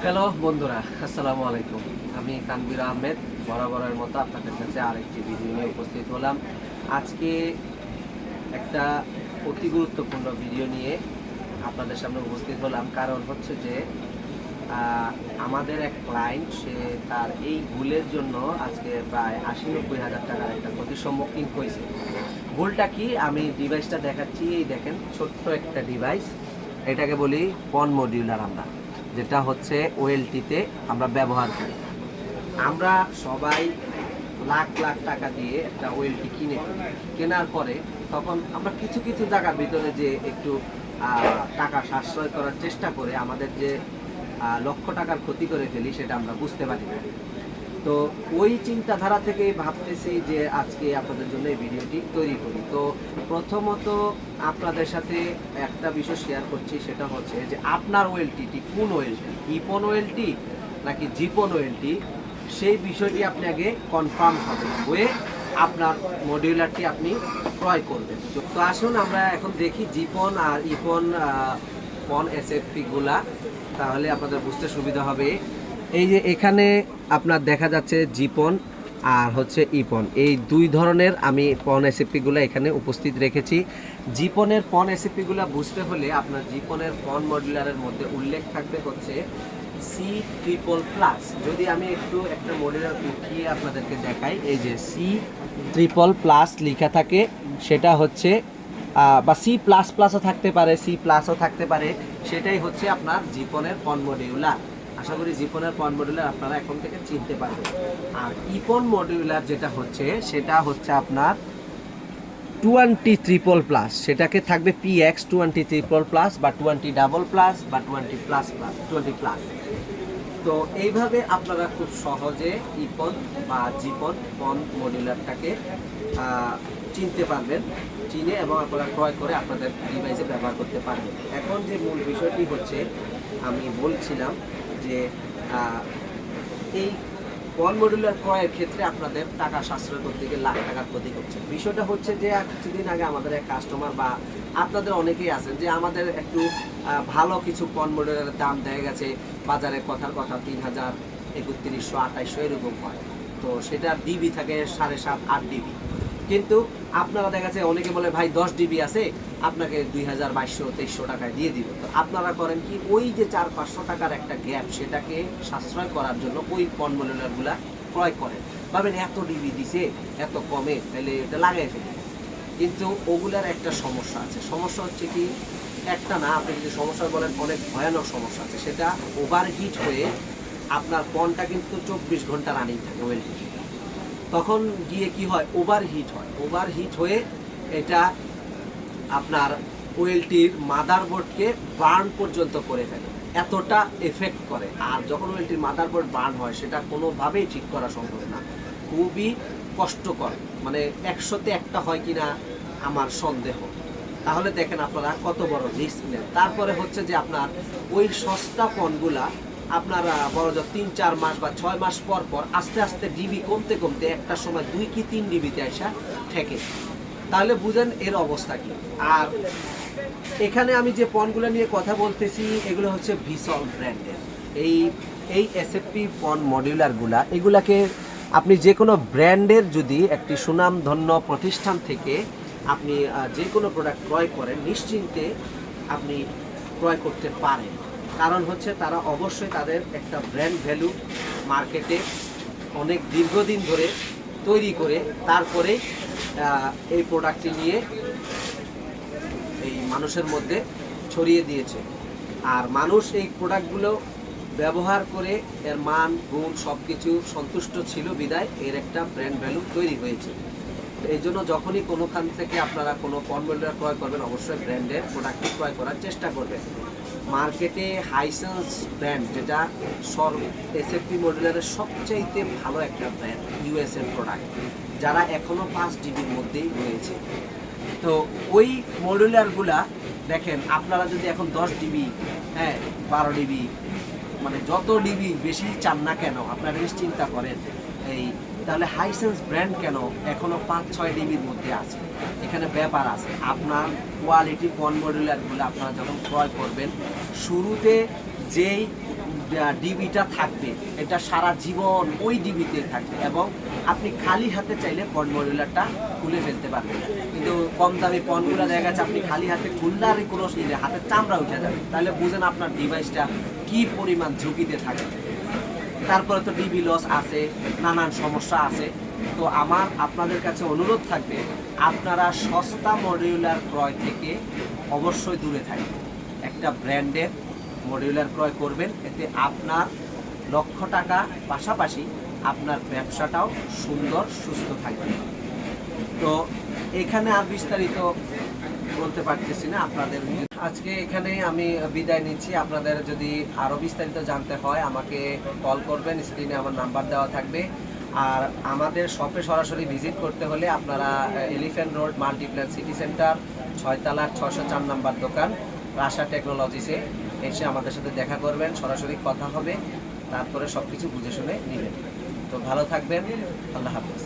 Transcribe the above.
Hello বন্ধুরা, আসসালামু আলাইকুম। আমি তানভীর আহমেদ বরাবরের মতো আপনাদের কাছে আরেকটি ভিডিও নিয়ে উপস্থিত হলাম। আজকে একটা অতি গুরুত্বপূর্ণ ভিডিও নিয়ে আপনাদের সামনে উপস্থিত হলাম। কারণ হচ্ছে যে আমাদের এক ক্লায়েন্ট, সে তার এই ভুলের জন্য আজকে প্রায় ৮০-৯০ হাজার টাকার একটা ক্ষতির সম্মুখীন হয়েছে। ভুলটা কি, আমি ডিভাইসটা দেখাচ্ছি। এই দেখেন, ছোট্ট একটা ডিভাইস, এটাকে বলি পন মডিউলার আমরা, যেটা হচ্ছে ওএলটিতে আমরা ব্যবহার করি। আমরা সবাই লাখ লাখ টাকা দিয়ে একটা ওএলটি কেনার পরে তখন আমরা কিছু কিছু জায়গার ভিতরে যে একটু টাকা সাশ্রয় করার চেষ্টা করে আমাদের যে লক্ষ টাকার ক্ষতি করে ফেলি, সেটা আমরা বুঝতে পারি না। তো ওই চিন্তাধারা থেকেই ভাবতেছি যে আজকে আপনাদের জন্য এই ভিডিওটি তৈরি করি। তো প্রথমত আপনাদের সাথে একটা বিষয় শেয়ার করছি, সেটা হচ্ছে যে আপনার ওয়েলটিটি কোন ওয়েলটি, ইপন ওয়েলটি নাকি জিপন ওয়েলটি, সেই বিষয়টি আপনি আগে কনফার্ম হয়ে আপনার মডিউলারটি আপনি ক্রয় করবেন। তো আসুন আমরা এখন দেখি জিপন আর ইপন পন এসএফপি গুলা, তাহলে আপনাদের বুঝতে সুবিধা হবে। এই যে এখানে আপনার দেখা যাচ্ছে জিপন আর হচ্ছে ইপন, এই দুই ধরনের আমি পন এসএফপিগুলো এখানে উপস্থিত রেখেছি। জিপনের পন এসএফপিগুলো বুঝতে হলে আপনার জিপনের পন মডুলারের মধ্যে উল্লেখ থাকবে হচ্ছে C++। যদি আমি একটু একটা মডুলার উঠিয়ে আপনাদেরকে দেখাই, এই যে C++ লেখা থাকে, সেটা হচ্ছে বা C++ও থাকতে পারে, C+ও থাকতে পারে, সেটাই হচ্ছে আপনার জিপনের পন মডিউলার। আশা করি জিপনের পন মডিউলার আপনারা এখন থেকে চিনতে পারবেন। আর ইপন মডিউলার যেটা হচ্ছে, সেটা হচ্ছে আপনার 20++, সেটাকে থাকবে PX 20++, বা 20++ বা 20++। তো এইভাবে আপনারা খুব সহজে ইপন বা জিপন পন মডিউলারটাকে চিনতে পারবেন, চিনে এবং আপনারা ক্রয় করে আপনাদের ডিভাইসে ব্যবহার করতে পারবেন। এখন যে মূল বিষয়টি হচ্ছে, আমি বলছিলাম যে এই পন মডিউলার ক্রয়ের ক্ষেত্রে আপনাদের টাকা সাশ্রয় করতে গিয়ে লাখ টাকার ক্ষতি করছে। বিষয়টা হচ্ছে যে কিছুদিন আগে আমাদের এক কাস্টমার, বা আপনাদের অনেকেই আছেন যে আমাদের একটু ভালো কিছু পন মডিউলারের দাম দেখা গেছে বাজারে কথার কথা ৩,০০০, ৩১00, ২৮00 এরকম হয়। তো সেটা ডিবি থাকে 7.5, 8 ডিবি। কিন্তু আপনারা দেখা যাচ্ছে অনেকে বলে ভাই 10 ডিবি আছে, আপনাকে 2200-2300 টাকায় দিয়ে দিব। তো আপনারা করেন কি, ওই যে 400-500 টাকার একটা গ্যাপ, সেটাকে সাশ্রয় করার জন্য ওই পন মডিউলারগুলা ক্রয় করেন। ভাবেন এত ডিবি দিছে, এত কমে, তাহলে এটা লাগাই ফেলি। কিন্তু ওগুলার একটা সমস্যা আছে। সমস্যা হচ্ছে কি, একটা না, আপনি যদি সমস্যা বলেন, অনেক ভয়ানক সমস্যা আছে। সেটা ওভারহিট হয়ে আপনার পনটা কিন্তু 24 ঘন্টা রানিং থাকে ওয়েলটি। তখন গিয়ে কি হয়, ওভারহিট হয়ে এটা আপনার ওয়েলটির মাদারবোর্ডকে বার্ন পর্যন্ত করে ফেলে, এতটা এফেক্ট করে। আর যখন ওয়েলটির মাদারবোর্ড বার্ন হয়, সেটা কোনোভাবেই ঠিক করা সম্ভব না, খুবই কষ্টকর। মানে 100-তে 1টা হয় কিনা আমার সন্দেহ। তাহলে দেখেন আপনারা কত বড় রিস্ক নেন। তারপরে হচ্ছে যে আপনার ওই সস্তা পণগুলা আপনারা বড় 3-4 মাস বা 6 মাস পর পর আস্তে আস্তে ডিবি কমতে কমতে একটা সময় 2 কি 3 ডিবিতে আসা ঠেকে। তাহলে বুঝেন এর অবস্থা কি। আর এখানে আমি যে পণগুলো নিয়ে কথা বলতেছি, এগুলো হচ্ছে ভিসল ব্র্যান্ডের। এই এসএফপি পন মডিউলারগুলা, এগুলাকে আপনি যে কোনো ব্র্যান্ডের, যদি একটি সুনামধন্য প্রতিষ্ঠান থেকে আপনি যে কোনো প্রোডাক্ট ক্রয় করেন, নিশ্চিন্তে আপনি ক্রয় করতে পারেন। কারণ হচ্ছে তারা অবশ্যই তাদের একটা ব্র্যান্ড ভ্যালু মার্কেটে অনেক দীর্ঘদিন ধরে তৈরি করে তারপরে এই প্রোডাক্টটি নিয়ে এই মানুষের মধ্যে ছড়িয়ে দিয়েছে। আর মানুষ এই প্রোডাক্টগুলো ব্যবহার করে এর মান গুণ সব কিছু সন্তুষ্ট ছিল বিদায় এর একটা ব্র্যান্ড ভ্যালু তৈরি হয়েছে। এই জন্য যখনই কোনোখান থেকে আপনারা কোনো পন মডিউলার ক্রয় করবেন, অবশ্যই ব্র্যান্ডের প্রোডাক্টটি ক্রয় করার চেষ্টা করবেন। মার্কেটে হাইসেন্স ব্র্যান্ড, যেটা এসএফপি মডিউলারের সবচাইতে ভালো একটা ব্র্যান্ড, ইউএসএর প্রোডাক্ট, যারা এখনও 5 ডিবির মধ্যেই রয়েছে। তো ওই মডিউলারগুলা দেখেন, আপনারা যদি এখন 10 ডিবি, 12 ডিবি, মানে যত ডিবি বেশি চান না কেন, আপনারা চিন্তা করেন তাহলে হাইসেন্স ব্র্যান্ড কেন এখনো 5-6 ডিবির মধ্যে আছে। এখানে ব্যাপার আছে, আপনার কোয়ালিটি পন মডিউলারগুলো আপনারা যখন ক্রয় করবেন, শুরুতে যেই ডিবিটা থাকবে, এটা সারা জীবন ওই ডিবিতে থাকবে এবং আপনি খালি হাতে চাইলে পন মডিউলারটা খুলে ফেলতে পারবেন। কিন্তু কম দামি পনগুলো দেখা গেছে আপনি খালি হাতে খুললে আর কোনো হাতের চামড়া উঠে যাবে, তাহলে বুঝেন আপনার ডিভাইসটা কি পরিমাণ ঝুঁকিতে থাকে। তারপরে তো ডিবি লস আছে, নানান সমস্যা আছে। তো আমার আপনাদের কাছে অনুরোধ থাকবে, আপনারা সস্তা মডিউলার ক্রয় থেকে অবশ্যই দূরে থাকবেন। একটা ব্র্যান্ডের মডিউলার ক্রয় করবেন, এতে আপনার লক্ষ টাকা পাশাপাশি আপনার ব্যবসাটাও সুন্দর সুস্থ থাকবে। তো এখানে আর বিস্তারিত বলতে পারতেছি না আপনাদের। আজকে এখানে আমি বিদায় নিচ্ছি। আপনাদের যদি আরও বিস্তারিত জানতে হয় আমাকে কল করবেন, স্ক্রিনে আমার নাম্বার দেওয়া থাকবে। আর আমাদের শপে সরাসরি ভিজিট করতে হলে আপনারা elephant road Multiplan city centre 6 তলার 604 নাম্বার দোকান রাশা টেকনোলজিসে এসে আমাদের সাথে দেখা করবেন, সরাসরি কথা হবে, তারপরে সব কিছু বুঝে শুনে নেবেন। তো ভালো থাকবেন, আল্লাহ হাফেজ।